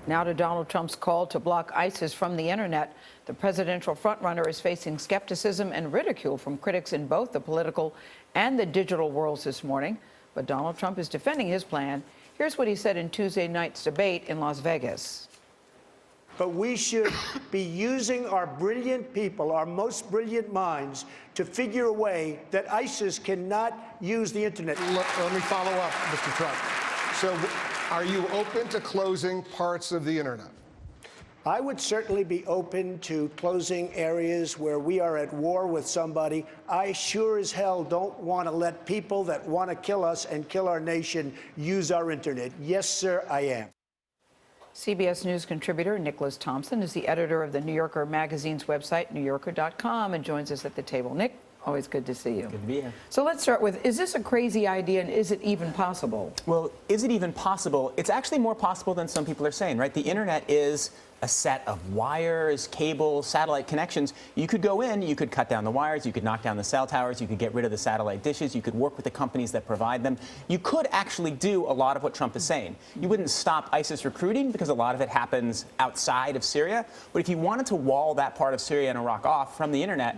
Now to Donald Trump's call to block ISIS from the internet. The presidential frontrunner is facing skepticism and ridicule from critics in both the political and the digital worlds this morning. But Donald Trump is defending his plan. Here's what he said in Tuesday night's debate in Las Vegas. But we should be using our brilliant people, our most brilliant minds, to figure a way that ISIS cannot use the internet. Let me follow up, Mr. Trump. So are you open to closing parts of the internet? I would certainly be open to closing areas where we are at war with somebody. I sure as hell don't want to let people that want to kill us and kill our nation use our internet. Yes, sir, I am. CBS News contributor Nicholas Thompson is the editor of the New Yorker magazine's website, newyorker.com, and joins us at the table. Nick, always good to see you. Good to be here. So let's start with, is this a crazy idea, and is it even possible? Well, is it even possible? It's actually more possible than some people are saying, right? The internet is a set of wires, cables, satellite connections. You could go in, you could cut down the wires, you could knock down the cell towers, you could get rid of the satellite dishes, you could work with the companies that provide them. You could actually do a lot of what Trump is saying. You wouldn't stop ISIS recruiting because a lot of it happens outside of Syria. But if you wanted to wall that part of Syria and Iraq off from the internet,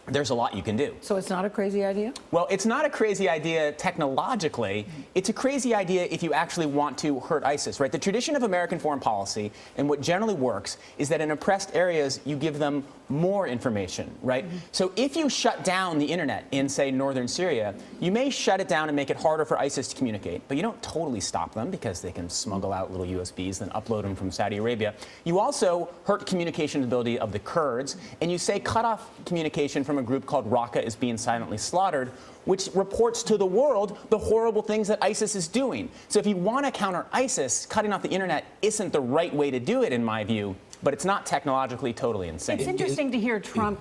there's a lot you can do. So it's not a crazy idea? Well, it's not a crazy idea technologically. It's a crazy idea if you actually want to hurt ISIS, right? The tradition of American foreign policy and what generally works is that in oppressed areas, you give them more information, right? So if you shut down the internet in, say, northern Syria, you may shut it down and make it harder for ISIS to communicate, but you don't totally stop them because they can smuggle out little USBs, then upload them from Saudi Arabia. You also hurt communication ability of the Kurds, and you say cut off communication from a group called Raqqa is being silently slaughtered, which reports to the world the horrible things that ISIS is doing. So if you want to counter ISIS, cutting off the internet isn't the right way to do it, in my view, but it's not technologically totally insane. It's interesting to hear Trump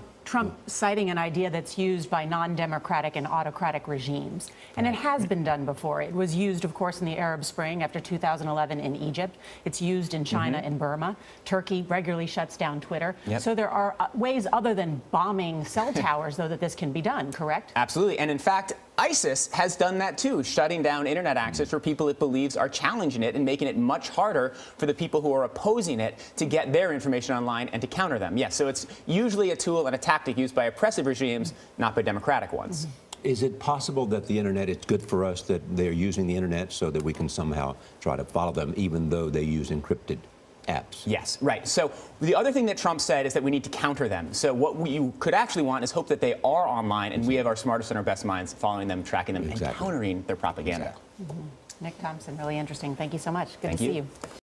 citing an idea that's used by non-democratic and autocratic regimes. And it has been done before. It was used, of course, in the Arab Spring after 2011 in Egypt. It's used in China and Burma. Turkey regularly shuts down Twitter. So there are ways other than bombing cell towers, though, that this can be done, correct? Absolutely. And in fact, ISIS has done that too, shutting down internet access for people it believes are challenging it and making it much harder for the people who are opposing it to get their information online and to counter them. Yes, so it's usually a tool and a tactic used by oppressive regimes, not by democratic ones. Is it possible that the internet is good for us, that they're using the internet so that we can somehow try to follow them, even though they use encrypted apps? Yes, right. So the other thing that Trump said is that we need to counter them. So what you could actually want is hope that they are online, and we have our smartest and our best minds following them, tracking them, and countering their propaganda. Nick Thompson, really interesting. Thank you so much. Good to see you.